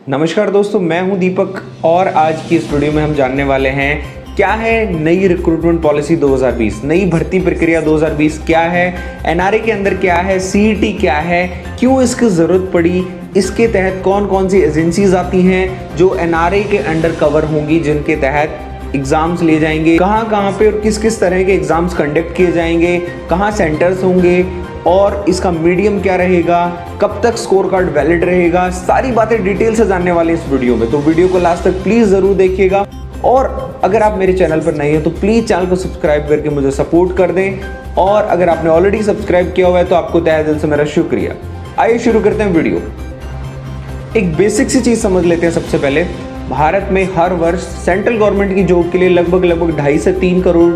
नमस्कार दोस्तों, मैं हूं दीपक और आज की इस वीडियो में हम जानने वाले हैं क्या है नई रिक्रूटमेंट पॉलिसी 2020, नई भर्ती प्रक्रिया 2020 क्या है, एनआरए के अंदर क्या है, सीईटी क्या है, क्यों इसकी ज़रूरत पड़ी, इसके तहत कौन कौन सी एजेंसीज आती हैं जो एनआरए के अंडर कवर होंगी, जिनके तहत एग्ज़ाम्स लिए जाएंगे, कहाँ पे और किस किस तरह के एग्ज़ाम्स कंडक्ट किए जाएंगे, कहाँ सेंटर्स होंगे और इसका मीडियम क्या रहेगा, कब तक स्कोर कार्ड वैलिड रहेगा, सारी बातें डिटेल से जानने वाले इस वीडियो में। तो वीडियो को लास्ट तक प्लीज़ ज़रूर देखिएगा और अगर आप मेरे चैनल पर नए हैं तो प्लीज़ चैनल को सब्सक्राइब करके मुझे सपोर्ट कर दें और अगर आपने ऑलरेडी सब्सक्राइब किया हुआ है तो आपको तहे दिल से मेरा शुक्रिया। आइए शुरू करते हैं वीडियो। एक बेसिक सी चीज़ समझ लेते हैं। सबसे पहले भारत में हर वर्ष सेंट्रल गवर्नमेंट की जॉब के लिए लगभग 2.5 से 3 करोड़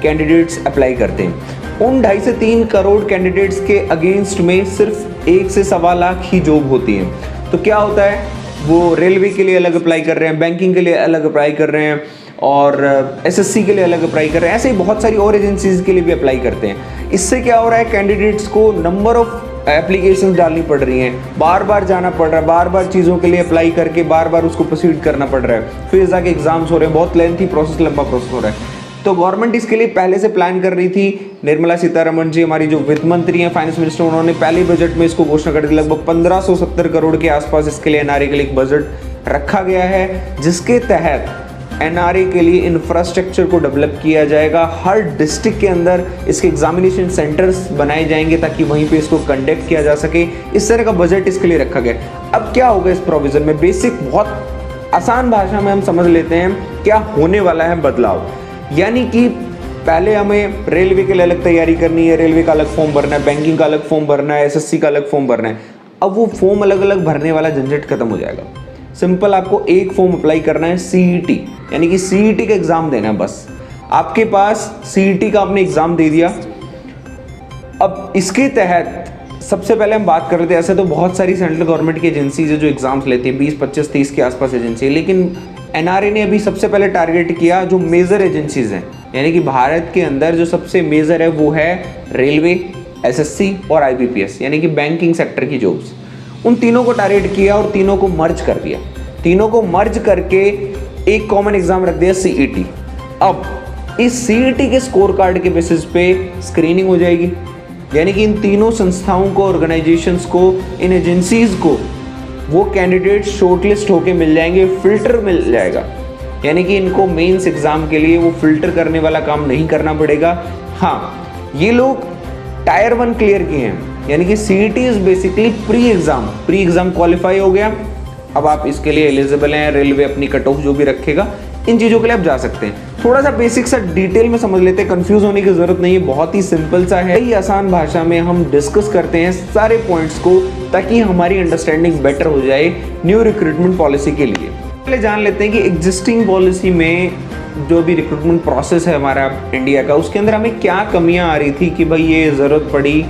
कैंडिडेट्स अप्लाई करते हैं। उन 2.5 से 3 करोड़ कैंडिडेट्स के अगेंस्ट में सिर्फ 1 से 1.25 लाख ही जॉब होती हैं। तो क्या होता है, वो रेलवे के लिए अलग अप्लाई कर रहे हैं, बैंकिंग के लिए अलग अप्लाई कर रहे हैं और एसएससी के लिए अलग अप्लाई कर रहे हैं, ऐसे ही बहुत सारी और एजेंसीज के लिए भी अप्लाई करते हैं। इससे क्या हो रहा है, कैंडिडेट्स को नंबर ऑफ एप्लीकेशंस डालनी पड़ रही हैं, बार बार जाना पड़ रहा है, बार बार चीज़ों के लिए अप्लाई करके बार बार उसको प्रोसीड करना पड़ रहा है, फिर जाके एग्जाम्स हो रहे हैं, बहुत लेंथी प्रोसेस, लंबा प्रोसेस हो रहा है। तो गवर्नमेंट इसके लिए पहले से प्लान कर रही थी। निर्मला सीतारमण जी, हमारी जो वित्त मंत्री हैं, फाइनेंस मिनिस्टर, उन्होंने पहले बजट में इसको घोषणा कर दी। लगभग 1570 करोड़ के आसपास इसके लिए एनआरए के लिए एक बजट रखा गया है, जिसके तहत एनआरए के लिए इंफ्रास्ट्रक्चर को डेवलप किया जाएगा। हर डिस्ट्रिक्ट के अंदर इसके एग्जामिनेशन सेंटर्स बनाए जाएंगे ताकि वहीं पे इसको कंडक्ट किया जा सके। इस तरह का बजट इसके लिए रखा गया। अब क्या होगा इस प्रोविजन में, बेसिक बहुत आसान भाषा में हम समझ लेते हैं क्या होने वाला है बदलाव। यानी कि पहले हमें रेलवे के लिए अलग तैयारी करनी है, रेलवे का अलग फॉर्म भरना है, बैंकिंग का अलग फॉर्म भरना है, एसएससी का अलग फॉर्म भरना है। अब वो फॉर्म अलग अलग भरने वाला झंझट खत्म हो जाएगा। सिंपल आपको एक फॉर्म अप्लाई करना है, सीईटी, यानी कि सीईटी का एग्जाम देना है बस। आपके पास सीईटी का आपने एग्जाम दे दिया। अब इसके तहत सबसे पहले हम बात कर रहे थे, ऐसे तो बहुत सारी सेंट्रल गवर्नमेंट की एजेंसीज है जो एग्जाम्स लेती है, 20, 25, 30 के आसपास एजेंसी है, लेकिन एनआरए ने अभी सबसे पहले टारगेट किया जो मेजर एजेंसीज हैं, यानी कि भारत के अंदर जो सबसे मेजर है वो है रेलवे, एसएससी और आईबीपीएस, यानी कि बैंकिंग सेक्टर की जॉब्स। उन तीनों को टारगेट किया और तीनों को मर्ज कर दिया। तीनों को मर्ज करके एक कॉमन एग्जाम रख दिया, सीईटी। अब इस सीईटी के स्कोर कार्ड के बेसिस पे स्क्रीनिंग हो जाएगी, यानी कि इन तीनों संस्थाओं को, ऑर्गेनाइजेशंस को, इन एजेंसीज को वो कैंडिडेट शॉर्टलिस्ट होके मिल जाएंगे, फिल्टर मिल जाएगा। यानी कि इनको मेंस एग्जाम के लिए वो फिल्टर करने वाला काम नहीं करना पड़ेगा। हाँ, ये लोग टायर 1 क्लियर किए हैं, यानी कि CET is basically pre exam qualify हो गया। अब आप इसके लिए एलिजिबल हैं, रेलवे अपनी कट ऑफ जो भी रखेगा, इन चीज़ों के लिए आप जा सकते हैं। थोड़ा सा बेसिक सा डिटेल में समझ लेते हैं, कंफ्यूज होने की जरूरत नहीं है, बहुत ही सिंपल सा है। ये आसान भाषा में हम डिस्कस करते हैं सारे पॉइंट्स को ताकि हमारी अंडरस्टैंडिंग बेटर हो जाए न्यू रिक्रूटमेंट पॉलिसी के लिए। पहले जान लेते हैं कि एग्जिस्टिंग पॉलिसी में जो भी रिक्रूटमेंट प्रोसेस है हमारा इंडिया का, उसके अंदर हमें क्या कमियां आ रही थी कि भाई ये ज़रूरत पड़ी।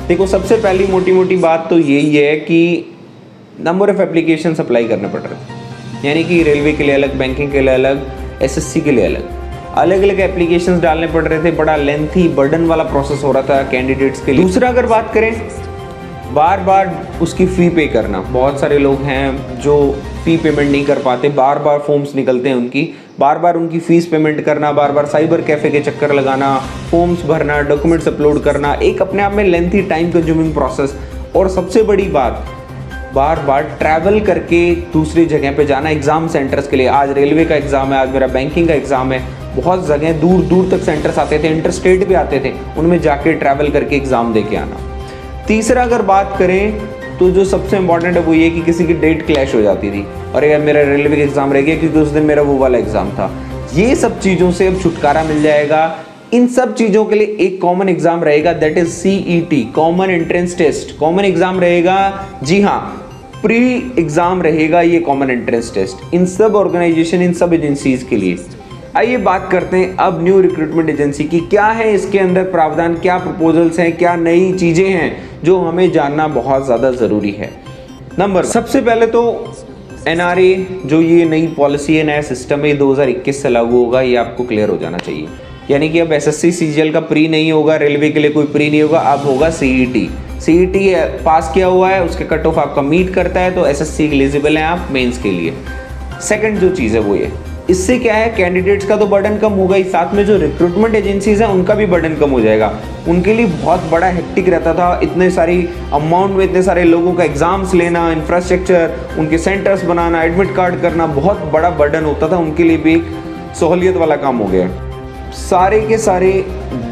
देखो, सबसे पहली मोटी मोटी बात तो यही है कि नंबर ऑफ एप्लीकेशन अप्लाई करने पड़ रहे थे, यानी कि रेलवे के लिए अलग, बैंकिंग के लिए अलग, एसएससी के लिए अलग अलग एप्लीकेशंस डालने पड़ रहे थे। बड़ा लेंथी बर्डन वाला प्रोसेस हो रहा था कैंडिडेट्स के लिए। दूसरा अगर बात करें, बार बार उसकी फ़ी पे करना। बहुत सारे लोग हैं जो फ़ी पेमेंट नहीं कर पाते, बार बार फॉर्म्स निकलते हैं उनकी, बार बार उनकी फ़ीस पेमेंट करना, बार बार साइबर कैफ़े के चक्कर लगाना, फॉर्म्स भरना, डॉक्यूमेंट्स अपलोड करना, एक अपने आप में लेंथी टाइम कंज्यूमिंग प्रोसेस। और सबसे बड़ी बात, बार बार ट्रैवल करके दूसरी जगह पे जाना एग्ज़ाम सेंटर्स के लिए। आज रेलवे का एग्ज़ाम है, आज मेरा बैंकिंग का एग्ज़ाम है, बहुत जगह दूर दूर तक सेंटर्स आते थे, इंटर स्टेट भी आते थे, उनमें जाके ट्रैवल करके एग्ज़ाम दे के आना। तीसरा अगर बात करें तो जो सबसे इंपॉर्टेंट है वो ये कि किसी की डेट क्लैश हो जाती थी, और यार मेरा रेलवे का एग्ज़ाम रह गया क्योंकि उस दिन मेरा वो वाला एग्ज़ाम था। ये सब चीज़ों से अब छुटकारा मिल जाएगा। इन सब चीज़ों के लिए एक कॉमन एग्ज़ाम रहेगा, that is CET, common entrance test. Common exam रहेगा, जी हाँ, प्री एग्ज़ाम रहेगा ये कॉमन एंट्रेंस टेस्ट, इन सब ऑर्गेनाइजेशन, इन सब एजेंसीज के लिए। आइए बात करते हैं अब न्यू रिक्रूटमेंट एजेंसी की। क्या है इसके अंदर प्रावधान, क्या प्रपोजल्स हैं, क्या नई चीज़ें हैं जो हमें जानना बहुत ज़्यादा ज़रूरी है। सबसे पहले तो एनआरए जो ये नई पॉलिसी है, नया सिस्टम है, 2021 से लागू होगा, ये आपको क्लियर हो जाना चाहिए। यानी कि अब एसएससी सीजीएल का प्री नहीं होगा, रेलवे के लिए कोई प्री नहीं होगा, अब होगा सीईटी। सीईटी पास किया हुआ है, उसके कट ऑफ आपका मीट करता है तो एसएससी एलिजिबल हैं आप मेंस के लिए। सेकंड जो चीज़ है वो ये, इससे क्या है कैंडिडेट्स का तो बर्डन कम होगा ही, साथ में जो रिक्रूटमेंट एजेंसीज हैं उनका भी बर्डन कम हो जाएगा। उनके लिए बहुत बड़ा हेक्टिक रहता था, इतने सारी अमाउंट में इतने सारे लोगों का एग्जाम्स लेना, इंफ्रास्ट्रक्चर, उनके सेंटर्स बनाना, एडमिट कार्ड करना, बहुत बड़ा बर्डन होता था। उनके लिए भी एक सहूलियत वाला काम हो गया। सारे के सारे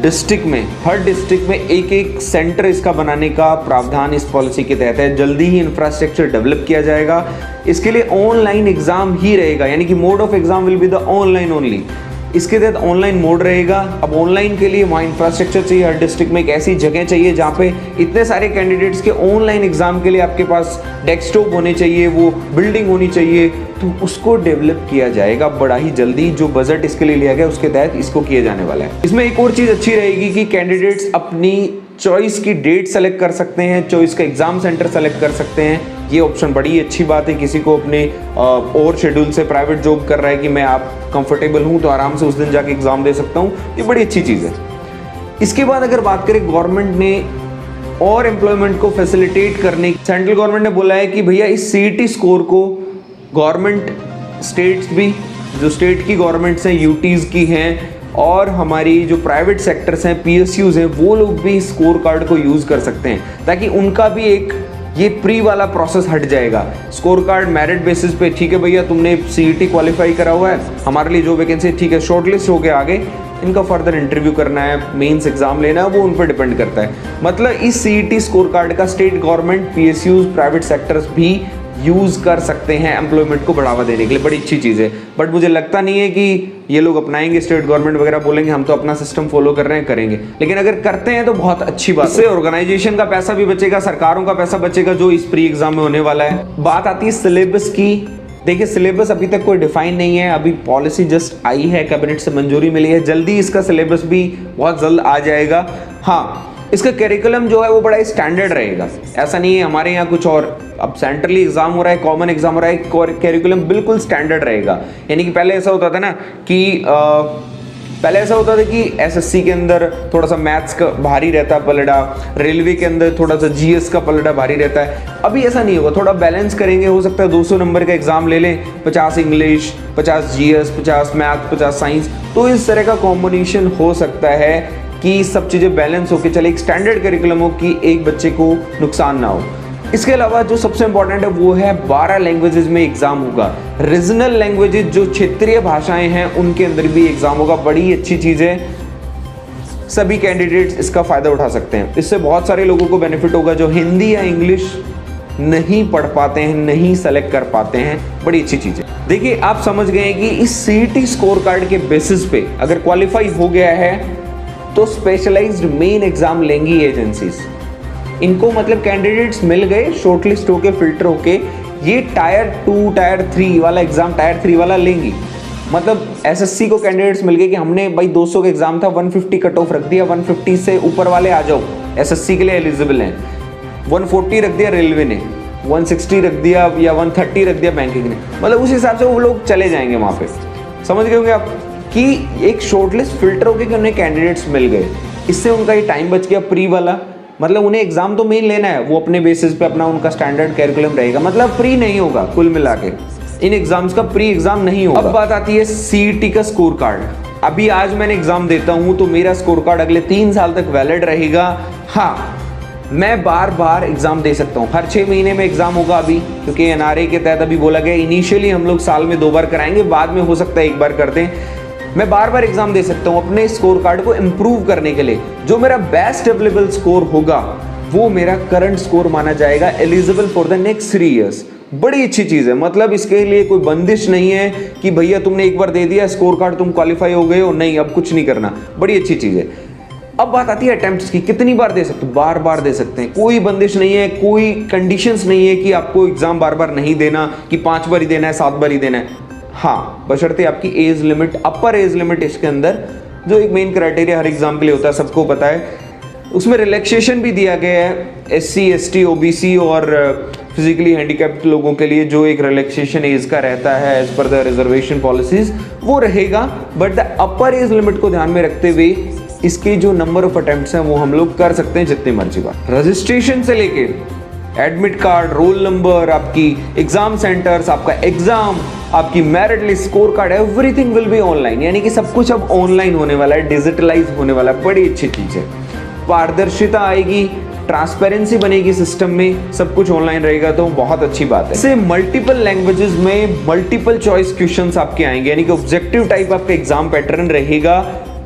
डिस्ट्रिक्ट में, हर डिस्ट्रिक्ट में एक एक सेंटर इसका बनाने का प्रावधान इस पॉलिसी के तहत है। जल्दी ही इंफ्रास्ट्रक्चर डेवलप किया जाएगा। इसके लिए ऑनलाइन एग्जाम ही रहेगा, यानी कि mode of exam will be the online only. इसके तहत ऑनलाइन मोड रहेगा। अब ऑनलाइन के लिए वहाँ इंफ्रास्ट्रक्चर चाहिए, हर डिस्ट्रिक्ट में एक ऐसी जगह चाहिए जहाँ पे इतने सारे कैंडिडेट्स के ऑनलाइन एग्जाम के लिए आपके पास डेस्कटॉप होने चाहिए, वो बिल्डिंग होनी चाहिए, तो उसको डेवलप किया जाएगा बड़ा ही जल्दी। जो बजट इसके लिए लिया गया उसके तहत इसको किया जाने वाला है। इसमें एक और चीज़ अच्छी रहेगी कि कैंडिडेट्स अपनी चॉइस की डेट सेलेक्ट कर सकते हैं, चॉइस का एग्जाम सेंटर सेलेक्ट कर सकते हैं। ये ऑप्शन बड़ी अच्छी बात है। किसी को अपने और शेड्यूल से प्राइवेट जॉब कर रहा है कि मैं आप कंफर्टेबल हूँ तो आराम से उस दिन जाके एग्जाम दे सकता हूँ, ये बड़ी अच्छी चीज़ है। इसके बाद अगर बात करें गवर्नमेंट ने और एम्प्लॉयमेंट को फैसिलिटेट करने, सेंट्रल गवर्नमेंट ने बोला है कि भैया इस सीईटी स्कोर को गवर्नमेंट स्टेट्स भी, जो स्टेट की गवर्नमेंट्स हैं, यूटीज़ की हैं, और हमारी जो प्राइवेट सेक्टर्स हैं, पीएसयूज हैं, वो लोग भी स्कोर कार्ड को यूज़ कर सकते हैं, ताकि उनका भी एक ये प्री वाला प्रोसेस हट जाएगा। स्कोर कार्ड मेरिट बेसिस पे, ठीक है भैया तुमने सीईटी क्वालिफाई करा हुआ है, हमारे लिए जो वैकेंसी, ठीक है शॉर्टलिस्ट हो गया, आगे इनका फर्दर इंटरव्यू करना है, मेंस एग्जाम लेना है, वो उन पर डिपेंड करता है। मतलब इस सीईटी स्कोर कार्ड का state government, PSUs, private sectors भी यूज़ कर सकते हैं एम्प्लॉयमेंट को बढ़ावा देने के लिए। बड़ी अच्छी चीज़ है, बट मुझे लगता नहीं है कि ये लोग अपनाएंगे। स्टेट गवर्नमेंट वगैरह बोलेंगे हम तो अपना सिस्टम फॉलो कर रहे हैं, करेंगे, लेकिन अगर करते हैं तो बहुत अच्छी बात है। इससे ऑर्गेनाइजेशन का पैसा भी बचेगा, सरकारों का पैसा बचेगा जो इस प्री एग्जाम में होने वाला है। बात आती है सिलेबस की। देखिए सिलेबस अभी तक कोई डिफाइन नहीं है, अभी पॉलिसी जस्ट आई है, कैबिनेट से मंजूरी मिली है, जल्दी इसका सिलेबस भी बहुत जल्द आ जाएगा। हाँ, इसका करिकुलम जो है वो बड़ा स्टैंडर्ड रहेगा, ऐसा नहीं है हमारे यहाँ कुछ और। अब सेंट्रली एग्जाम हो रहा है, कॉमन एग्जाम हो रहा है, करिकुलम बिल्कुल स्टैंडर्ड रहेगा। यानी कि पहले ऐसा होता था ना कि एसएससी के अंदर थोड़ा सा मैथ्स का भारी रहता है पलड़ा, रेलवे के अंदर थोड़ा सा जीएस का पलड़ा भारी रहता है। अभी ऐसा नहीं होगा, थोड़ा बैलेंस करेंगे। हो सकता है 200 नंबर का एग्जाम ले लें, 50 इंग्लिश, 50 जीएस, 50 मैथ, 50 साइंस, तो इस तरह का कॉम्बिनेशन हो सकता है कि सब चीज़ें बैलेंस होकर चले, एक स्टैंडर्ड करिकुलम हो कि एक बच्चे को नुकसान ना हो। इसके अलावा जो सबसे इंपॉर्टेंट है वो है 12 लैंग्वेजेस में एग्जाम होगा। रीजनल लैंग्वेजेस जो क्षेत्रीय भाषाएं हैं उनके अंदर भी एग्जाम होगा, बड़ी अच्छी चीज़ है। सभी कैंडिडेट्स इसका फ़ायदा उठा सकते हैं। इससे बहुत सारे लोगों को बेनिफिट होगा जो हिंदी या इंग्लिश नहीं पढ़ पाते हैं, नहीं सेलेक्ट कर पाते हैं, बड़ी अच्छी चीज़ है। देखिए आप समझ गए कि इस सीईटी स्कोर कार्ड के बेसिस पे अगर क्वालिफाई हो गया है तो स्पेशलाइज्ड मेन एग्जाम लेंगी एजेंसीज। इनको मतलब कैंडिडेट्स मिल गए, शॉर्टलिस्ट होके, फिल्टर होके, ये टायर 2, टायर 3 वाला एग्जाम, टायर 3 वाला लेंगी। मतलब एसएससी को कैंडिडेट्स मिल गए कि हमने भाई 200 का एग्जाम था, 150 कट ऑफ रख दिया, 150 से ऊपर वाले आ जाओ, एसएससी के लिए एलिजिबल हैं। 140 रख दिया रेलवे ने, 160 रख दिया या 130 रख दिया बैंकिंग ने, मतलब उस हिसाब से वो लोग चले जाएंगे वहाँ पे। समझ गए होंगे आप कि एक शॉर्टलिस्ट फिल्टर होके कि उन्हें कैंडिडेट्स मिल गए, इससे उनका ये टाइम बच गया प्री वाला। मतलब उन्हें एग्जाम तो मेन लेना है, वो अपने बेसिस पे अपना उनका स्टैंडर्ड कैरिकुलम रहेगा, मतलब प्री नहीं होगा। कुल मिला के इन एग्जाम्स का प्री एग्जाम नहीं होगा। अब बात आती है सीईटी का स्कोर कार्ड। अभी आज मैंने एग्जाम देता हूं तो मेरा स्कोर कार्ड अगले 3 साल तक वैलिड रहेगा। हाँ, मैं बार बार एग्जाम दे सकता हूँ, हर 6 महीने में एग्जाम होगा अभी, क्योंकि एनआरए के तहत अभी बोला गया इनिशियली हम लोग साल में 2 बार कराएंगे, बाद में हो सकता है 1 बार कर दें। मैं बार बार एग्जाम दे सकता हूँ अपने स्कोर कार्ड को इम्प्रूव करने के लिए। जो मेरा बेस्ट अवेलेबल स्कोर होगा वो मेरा करंट स्कोर माना जाएगा, eligible for the next 3 years. बड़ी अच्छी चीज़ है, मतलब इसके लिए कोई बंदिश नहीं है कि भैया तुमने एक बार दे दिया स्कोर कार्ड, तुम क्वालिफाई हो गए हो, नहीं अब कुछ नहीं करना। बड़ी अच्छी चीज़ है। अब बात आती है अटेम्प्ट्स की, कितनी बार दे सकते हो? बार बार दे सकते हैं, कोई बंदिश नहीं है, कोई कंडीशंस नहीं है कि आपको एग्जाम बार बार नहीं देना, कि 5 बार ही देना है, 7 बार ही देना है। हाँ, बशर्ते आपकी एज लिमिट, अपर एज लिमिट इसके अंदर जो एक मेन क्राइटेरिया हर एग्जाम के लिए होता है, सबको पता है, उसमें रिलैक्सेशन भी दिया गया है एससी, एसटी, ओबीसी और फिजिकली हैंडीकैप्ड लोगों के लिए जो एक रिलैक्सेशन एज का रहता है as per the reservation policies, वो रहेगा। But the upper age limit को ध्यान में रखते हुए इसके जो नंबर ऑफ अटेम्प्ट्स हैं वो हम लोग कर सकते हैं जितनी मर्जी बार। रजिस्ट्रेशन से लेके एडमिट कार्ड, रोल नंबर, आपकी एग्जाम सेंटर्स, आपका एग्जाम, आपकी merit list, score card, everything will be online. यानी कि सब कुछ अब ऑनलाइन होने वाला है, डिजिटलाइज होने वाला है। बड़ी अच्छी चीज़ है, पारदर्शिता आएगी, ट्रांसपेरेंसी बनेगी सिस्टम में, सब कुछ ऑनलाइन रहेगा तो बहुत अच्छी बात है। इससे मल्टीपल लैंग्वेजेस में मल्टीपल चॉइस क्वेश्चंस आपके आएंगे, यानी कि ऑब्जेक्टिव टाइप आपका एग्जाम पैटर्न रहेगा।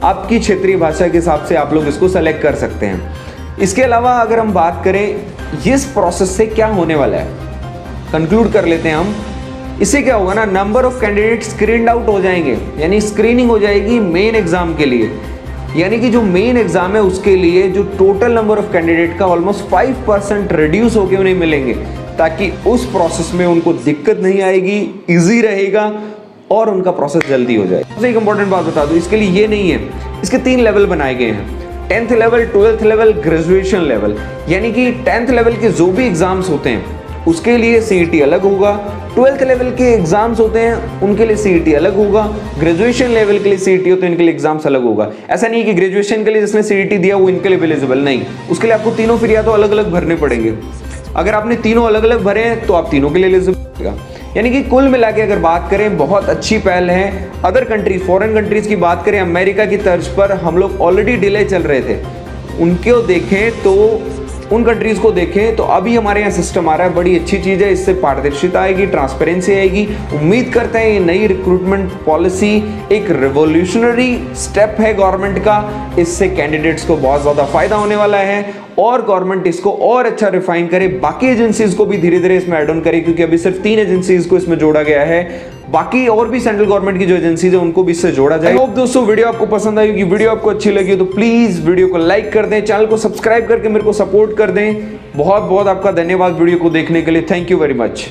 आपकी क्षेत्रीय भाषा के हिसाब से आप लोग इसको सेलेक्ट कर सकते हैं। इसके अलावा अगर हम बात करें इस प्रोसेस से क्या होने वाला है, कंक्लूड कर लेते हैं हम। इससे क्या होगा ना, number of candidate screened out हो जाएंगे, यानी स्क्रीनिंग हो जाएगी मेन एग्जाम के लिए। यानी कि जो मेन एग्जाम है उसके लिए जो टोटल नंबर ऑफ कैंडिडेट का ऑलमोस्ट 5% रिड्यूस होकर उन्हें मिलेंगे, ताकि उस प्रोसेस में उनको दिक्कत नहीं आएगी, इजी रहेगा और उनका प्रोसेस जल्दी हो जाए। सबसे एक इंपॉर्टेंट बात बता दूं, इसके लिए ये नहीं है, इसके 3 लेवल बनाए गए हैं, 10th level, 12th level, graduation level. यानी कि 10th लेवल के जो भी एग्जाम्स होते हैं उसके लिए सीईटी अलग होगा, 12th लेवल के एग्जाम्स होते हैं उनके लिए सीईटी अलग होगा, ग्रेजुएशन लेवल के लिए सीईटी होते हैं इनके लिए एग्जाम्स अलग होगा। ऐसा नहीं कि ग्रेजुएशन के लिए जिसने सीईटी दिया वो इनके लिए एलिजिबल, नहीं, उसके लिए आपको तीनों फिर या तो अलग अलग भरने पड़ेंगे। अगर आपने तीनों अलग अलग भरे हैं तो आप तीनों के लिए एलिजिबल होगा। यानी कि कुल मिला के अगर बात करें बहुत अच्छी पहल है। अदर कंट्रीज, फॉरेन कंट्रीज की बात करें, अमेरिका की तर्ज पर हम लोग ऑलरेडी डिले चल रहे थे, उनको देखें तो उन कंट्रीज को देखें तो अभी हमारे यहाँ सिस्टम आ रहा है। बड़ी अच्छी चीज़ है, इससे पारदर्शिता आएगी, ट्रांसपेरेंसी आएगी। उम्मीद करते हैं ये नई रिक्रूटमेंट पॉलिसी एक रिवॉल्यूशनरी स्टेप है गवर्नमेंट का, इससे कैंडिडेट्स को बहुत ज़्यादा फायदा होने वाला है और गवर्नमेंट इसको और अच्छा रिफाइन करे, बाकी एजेंसीज को भी धीरे धीरे इसमें ऐड ऑन करे, क्योंकि अभी सिर्फ 3 एजेंसीज को इसमें जोड़ा गया है। बाकी और भी सेंट्रल गवर्नमेंट की जो एजेंसीज है उनको भी इससे जोड़ा जाए। होप दोस्तों वीडियो आपको पसंद आई होगी। वीडियो आपको अच्छी लगी तो प्लीज वीडियो को लाइक कर दें, चैनल को सब्सक्राइब करके मेरे को सपोर्ट कर दें। बहुत बहुत आपका धन्यवाद वीडियो को देखने के लिए। Thank you very much.